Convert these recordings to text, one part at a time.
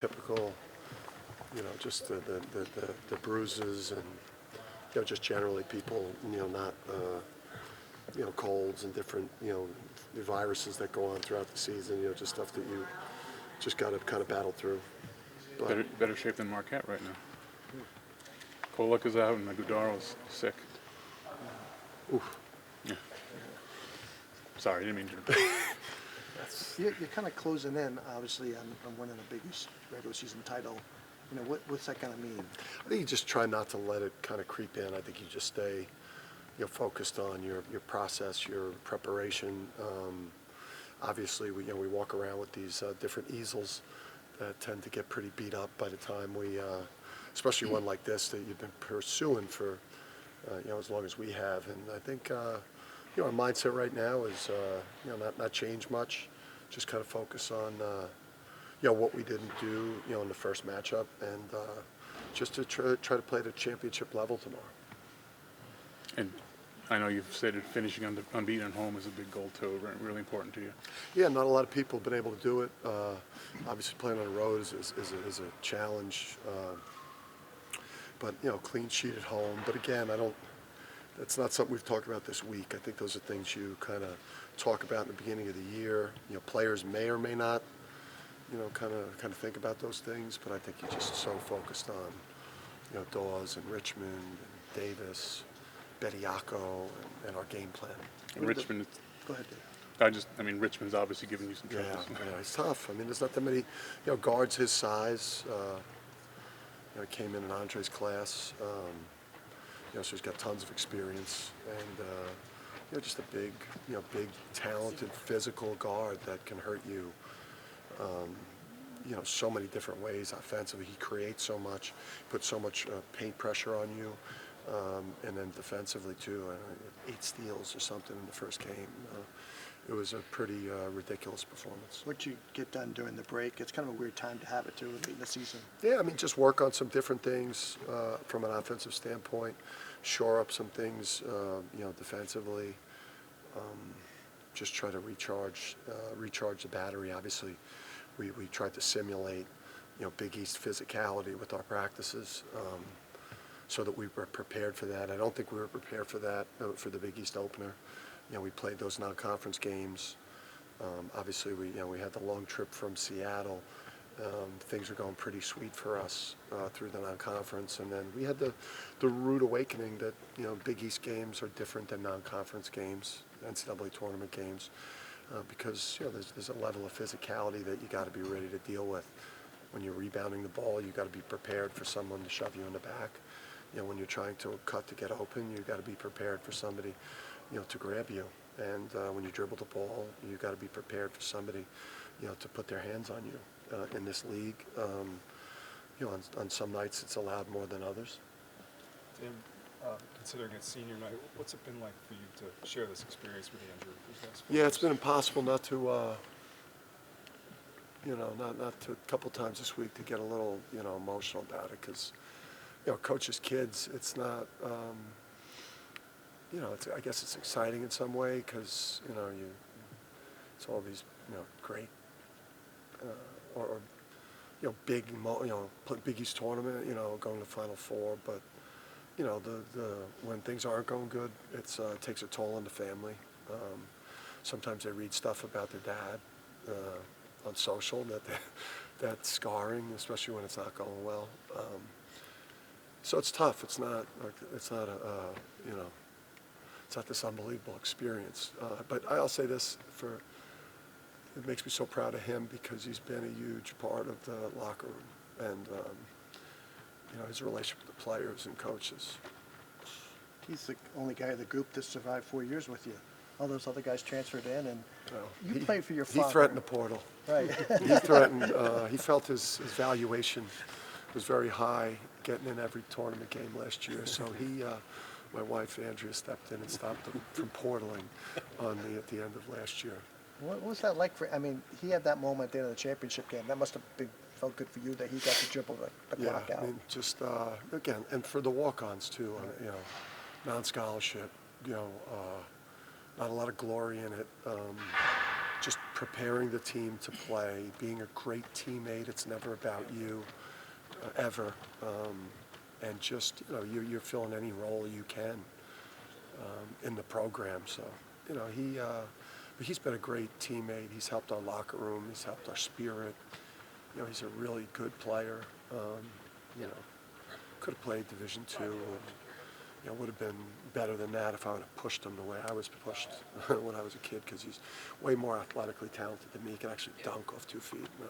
typical, just the bruises and, just generally people, not, colds and different, the viruses that go on throughout the season, just stuff that you just got to kind of battle through. But, Better shape than Marquette right now. Kolek is out and Agudaro's sick. oof. Yeah. Sorry, I didn't mean to. You're kind of closing in, obviously, on winning the Big East regular season title. What's that kind of mean? I think you just try not to let it kind of creep in. I think you just stay, focused on your process, your preparation. Obviously, we walk around with these different easels that tend to get pretty beat up by the time we, especially one like this that you've been pursuing for, as long as we have. And I think, our mindset right now is, not change much, just kind of focus on, what we didn't do, in the first matchup, and just to try to play at a championship level tomorrow. And I know you've stated finishing unbeaten at home is a big goal too, really important to you. Yeah, not a lot of people have been able to do it. Obviously, playing on the road is a challenge. But clean sheet at home. But again, that's not something we've talked about this week. I think those are things you kind of talk about in the beginning of the year. Players may or may not, kind of think about those things. But I think you're just so focused on, Dawes and Richmond and Davis, Bediako, and our game plan. And Richmond. Go ahead, Dave. Richmond's obviously giving you some trouble. Yeah, it's tough. There's not that many, guards his size. Came in Andre's class. So he's got tons of experience, and just a big, talented, physical guard that can hurt you. So many different ways offensively. He creates so much, puts so much paint pressure on you, and then defensively too. 8 steals or something in the first game. It was a pretty ridiculous performance. What'd you get done during the break? It's kind of a weird time to have it, too, late in the season. Yeah, just work on some different things from an offensive standpoint, shore up some things, defensively. Just try to recharge the battery. Obviously, we tried to simulate, Big East physicality with our practices, so that we were prepared for that. I don't think we were prepared for that for the Big East opener. We played those non-conference games. Obviously, we had the long trip from Seattle. Things were going pretty sweet for us through the non-conference, and then we had the rude awakening that Big East games are different than non-conference games, NCAA tournament games, because there's a level of physicality that you got to be ready to deal with. When you're rebounding the ball, you got to be prepared for someone to shove you in the back. When you're trying to cut to get open, you got to be prepared for somebody, to grab you. And when you dribble the ball, you got to be prepared for somebody, to put their hands on you. In this league, on some nights it's allowed more than others. Tim, considering it's senior night, what's it been like for you to share this experience with Andrew? Yeah, it's been impossible not to, not to, a couple times this week to get a little, emotional about it, because, coach's kids, it's not, I guess it's exciting in some way, because, it's all these, great, big, Big East tournament, going to Final Four, but, when things aren't going good, it takes a toll on the family. Sometimes they read stuff about their dad on social that's scarring, especially when it's not going well. So it's tough. It's not it's not this unbelievable experience. But I'll say this, it makes me so proud of him, because he's been a huge part of the locker room, and his relationship with the players and coaches. He's the only guy in the group that survived 4 years with you. All those other guys transferred in, and you played for your father. He threatened the portal. Right. He threatened. He felt his valuation was very high, getting in every tournament game last year. So my wife Andrea stepped in and stopped him from portaling at the end of last year. What was that like for? He had that moment at the end of the championship game. That must have felt good for you that he got to dribble the clock out. Just again, and for the walk-ons too. Non-scholarship. Not a lot of glory in it. just preparing the team to play, being a great teammate. It's never about you, ever. And just, you're filling any role you can in the program. So, he's been a great teammate. He's helped our locker room. He's helped our spirit. He's a really good player. Could have played Division II. And, would have been better than that if I would have pushed him the way I was pushed when I was a kid, because he's way more athletically talented than me. He can actually dunk off 2 feet, and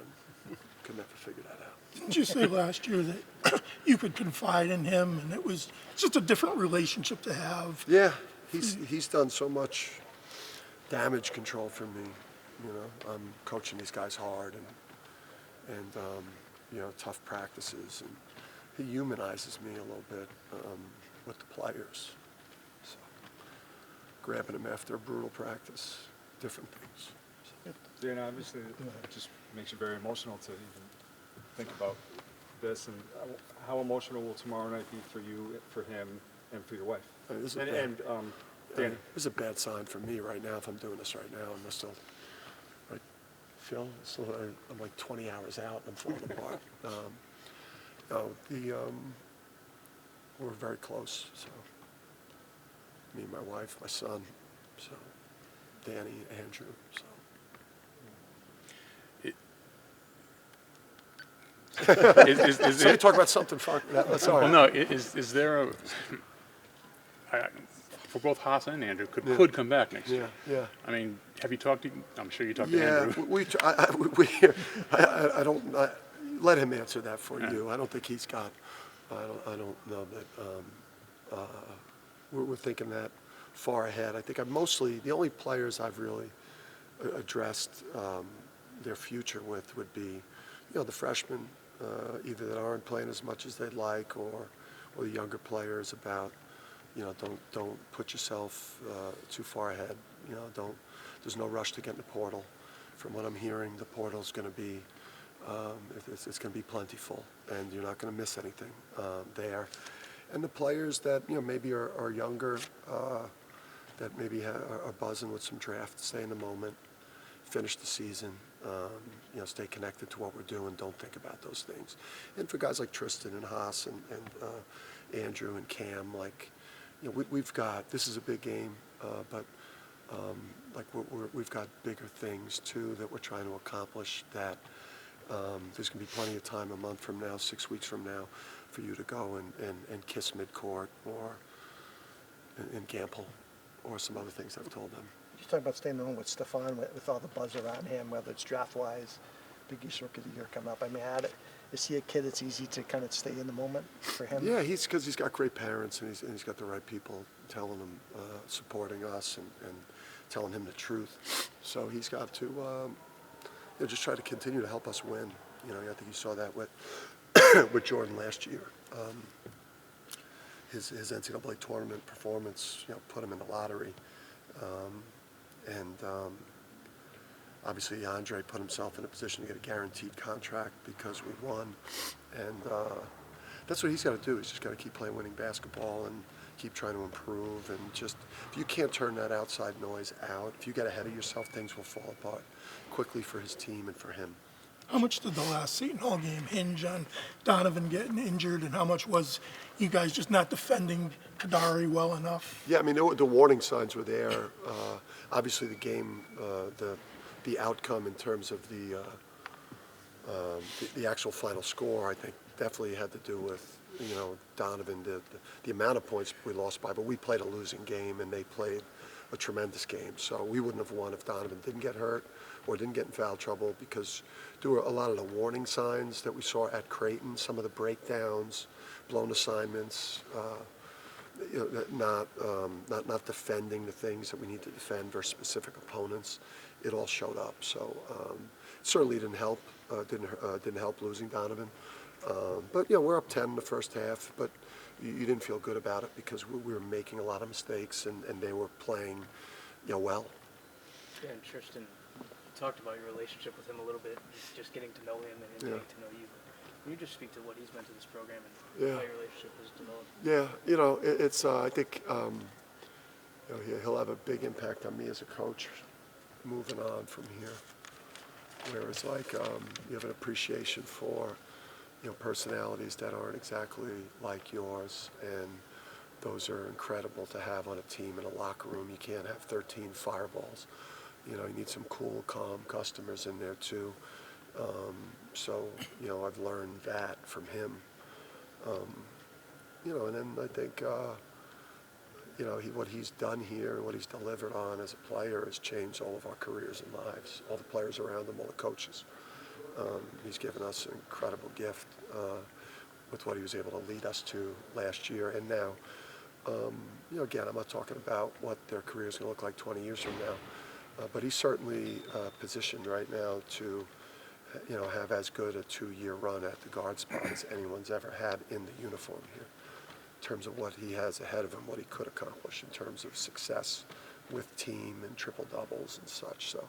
I could never figure that out. Didn't you say last year that you could confide in him, and it was just a different relationship to have? Yeah, he's done so much damage control for me. I'm coaching these guys hard and tough practices, and he humanizes me a little bit with the players. So, grabbing them after a brutal practice, different things. So. Yeah, and obviously it just makes you very emotional to even think about this. And how emotional will tomorrow night be for you, for him, and for your wife? Danny. This is a bad sign for me right now if I'm doing this right now. I'm still, right, Phil? I'm like 20 hours out and I'm falling apart. We're very close. So, me, my wife, my son, so Danny, Andrew. So. So you talk about something fun. Sorry. Well, no, is there a, for both Haas and Andrew, could come back next year? Yeah. I mean, have you talked to, I'm sure you talked to Andrew. I don't, let him answer that for you. I don't think he's got, I don't know that we're thinking that far ahead. I think the only players I've really addressed their future with would be, the freshmen, either that aren't playing as much as they'd like, or the younger players about, don't put yourself too far ahead. There's no rush to get in the portal. From what I'm hearing, the portal's going to be, it's going to be plentiful, and you're not going to miss anything there. And the players that maybe are younger, that maybe are buzzing with some draft, stay in the moment, finish the season, stay connected to what we're doing, don't think about those things. And for guys like Tristan and Haas and Andrew and Cam, we've got, this is a big game, but we've got bigger things too that we're trying to accomplish, that there's going to be plenty of time a month from now, 6 weeks from now, for you to go and kiss midcourt or and gamble or some other things I've told them. You talk about staying home with Stefan, with all the buzz around him, whether it's draft-wise, Big East Rookie of the Year coming up. I mean, is he a kid that's easy to kind of stay in the moment for him? Yeah, because he's got great parents, and he's got the right people telling him, supporting us, and telling him the truth. So he's got to just try to continue to help us win. I think you saw that with with Jordan last year. His NCAA tournament performance, put him in the lottery. Obviously, Andre put himself in a position to get a guaranteed contract because we won. And that's what he's got to do. He's just got to keep playing winning basketball and keep trying to improve. And just, if you can't turn that outside noise out, if you get ahead of yourself, things will fall apart quickly for his team and for him. How much did the last Seton Hall game hinge on Donovan getting injured, and how much was you guys just not defending Kadari well enough? Yeah, I mean, the warning signs were there. Obviously, the game, the outcome in terms of the actual final score, I think, definitely had to do with, Donovan, the amount of points we lost by. But we played a losing game, and they played a tremendous game. So we wouldn't have won if Donovan didn't get hurt or didn't get in foul trouble, because there were a lot of the warning signs that we saw at Creighton, some of the breakdowns, blown assignments, not defending the things that we need to defend versus specific opponents. It all showed up. So it certainly didn't help. Didn't help losing Donovan. But we're up 10 in the first half. But you didn't feel good about it because we were making a lot of mistakes, and they were playing, well. Yeah, and Tristan, you talked about your relationship with him a little bit, just getting to know him and him getting to know you. Can you just speak to what he's meant to this program and how your relationship has developed? Yeah, it's I think he'll have a big impact on me as a coach. moving on from here. Whereas like you have an appreciation for, personalities that aren't exactly like yours, and those are incredible to have on a team in a locker room. You can't have 13 fireballs. You need some cool, calm customers in there too. So, I've learned that from him. And then I think, what he's done here and what he's delivered on as a player has changed all of our careers and lives, all the players around him, all the coaches. He's given us an incredible gift with what he was able to lead us to last year and now. Again, I'm not talking about what their career is going to look like 20 years from now, but he's certainly positioned right now to, have as good a 2-year run at the guard spot as anyone's ever had in the uniform here, in terms of what he has ahead of him, what he could accomplish in terms of success with team and triple doubles and such. So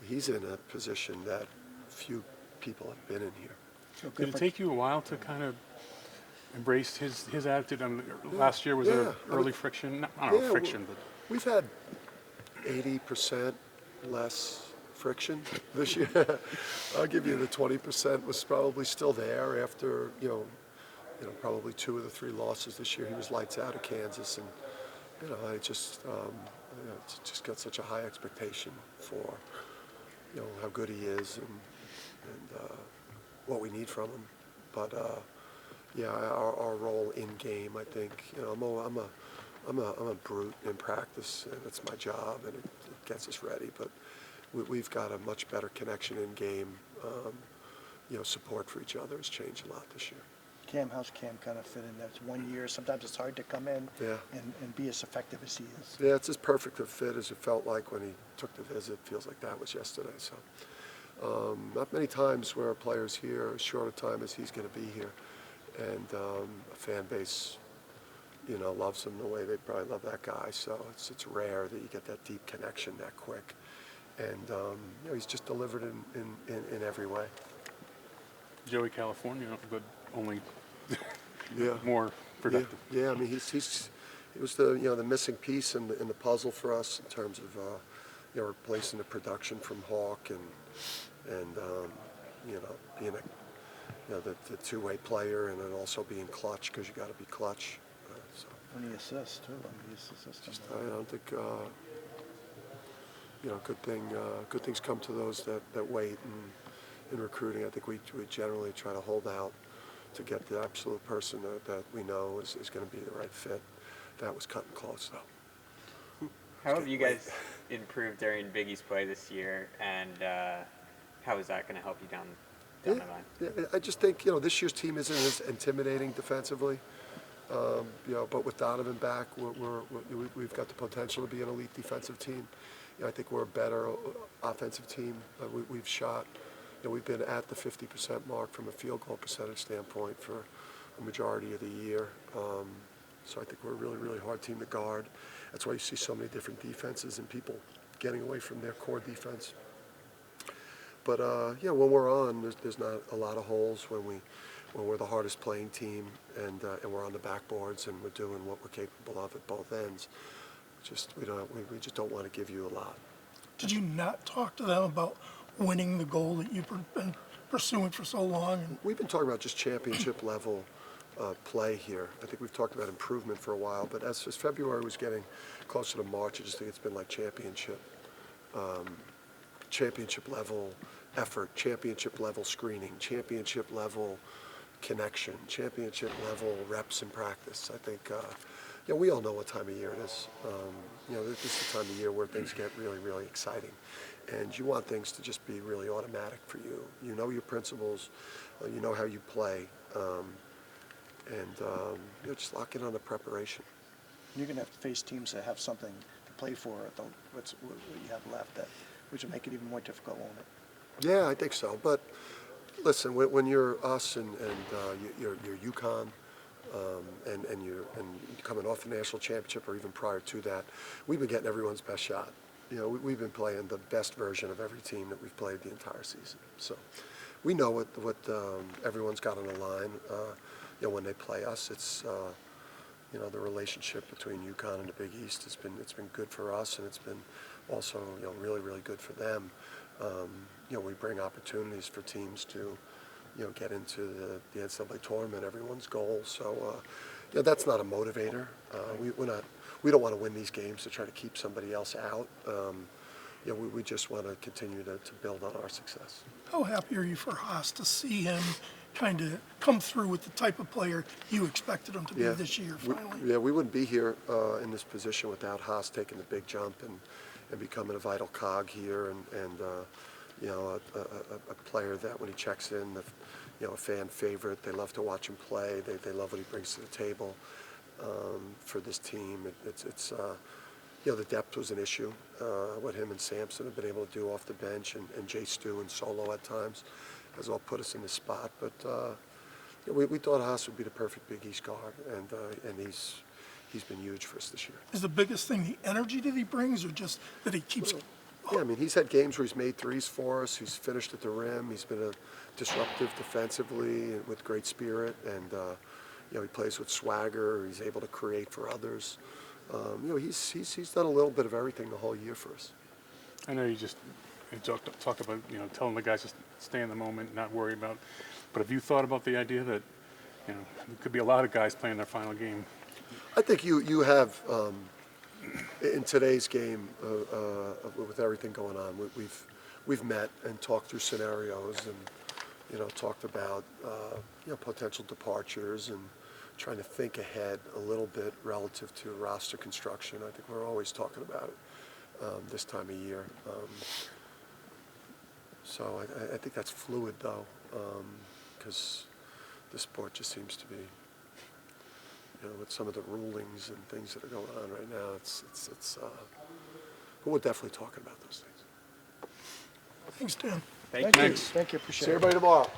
he's in a position that few people have been in here. So Did it take you a while to kind of embrace his attitude? I mean, last year was there early friction? I don't know, friction, but We've had 80% less friction this year. I'll give you the 20% was probably still there after, probably 2 of the 3 losses this year. He was lights out of Kansas, and, I just got such a high expectation for, how good he is and what we need from him. But, our role in game, I think, I'm a brute in practice, and it's my job, and it gets us ready. But we've got a much better connection in game. Support for each other has changed a lot this year. Cam, how's Cam kind of fit in? That's 1 year. Sometimes it's hard to come in and be as effective as he is. Yeah, it's as perfect a fit as it felt like when he took the visit. Feels like that was yesterday. So not many times where a player's here as short a time as he's going to be here. And a fan base, loves him the way they probably love that guy. So it's rare that you get that deep connection that quick. And he's just delivered in every way. Joey California, but only Yeah. more productive. Yeah. I mean, he was the missing piece in the puzzle for us in terms of replacing the production from Hawk and being the two-way player, and then also being clutch, because you got to be clutch. So And he assists too. He's assisting. I don't think good things come to those that wait. And in recruiting, I think we generally try to hold out to get the absolute person that we know is going to be the right fit. That was cutting close, though. How have you guys improved during Big East play this year, and how is that going to help you down the line? Yeah, I just think this year's team isn't as intimidating defensively, but with Donovan back, we've got the potential to be an elite defensive team. I think we're a better offensive team. We've shot. We've been at the 50% mark from a field goal percentage standpoint for a majority of the year. So I think we're a really, really hard team to guard. That's why you see so many different defenses and people getting away from their core defense. But when we're on, there's not a lot of holes when we're the hardest playing team, and we're on the backboards and we're doing what we're capable of at both ends. We just don't want to give you a lot. Did you not talk to them about winning the goal that you've been pursuing for so long? And we've been talking about just championship level play here. I think we've talked about improvement for a while, but as February was getting closer to March, I just think it's been like championship level effort, championship level screening, championship level connection, championship level reps in practice. I think we all know what time of year it is. This is the time of year where things get really, really exciting. And you want things to just be really automatic for you. You know your principles, you know how you play, and just lock in on the preparation. You're going to have to face teams that have something to play for, what you have left, which will make it even more difficult, won't it? Yeah, I think so. But listen, when you're us and you're UConn, and you're coming off the national championship or even prior to that, we've been getting everyone's best shot. We've been playing the best version of every team that we've played the entire season. So we know what everyone's got on the line. When they play us, it's the relationship between UConn and the Big East it's been good for us, and it's been also, really, really good for them. We bring opportunities for teams to, get into the NCAA tournament, everyone's goal. So, that's not a motivator. We don't want to win these games to try to keep somebody else out. We just want to continue to build on our success. How happy are you for Haas to see him kind of come through with the type of player you expected him to be this year, finally? We wouldn't be here in this position without Haas taking the big jump and becoming a vital cog here, and a player that when he checks in, a fan favorite. They love to watch him play. They love what he brings to the table for this team. The depth was an issue. What him and Sampson have been able to do off the bench, and Jay Stu and Solo at times has all put us in this spot. But we thought Haas would be the perfect Big East guard, and he's been huge for us this year. Is the biggest thing the energy that he brings, or just that he keeps? Yeah, I mean, he's had games where he's made threes for us. He's finished at the rim. He's been a disruptive defensively and with great spirit, and he plays with swagger. He's able to create for others. He's done a little bit of everything the whole year for us. I know you talked about telling the guys to stay in the moment, not worry about. But have you thought about the idea that there could be a lot of guys playing their final game? I think you have in today's game with everything going on. We've met and talked through scenarios and talked about potential departures and trying to think ahead a little bit relative to roster construction. I think we're always talking about it this time of year. So I think that's fluid, though, because the sport just seems to be, with some of the rulings and things that are going on right now, but we're definitely talking about those things. Thanks, Dan. Thank you. Appreciate it. See everybody tomorrow.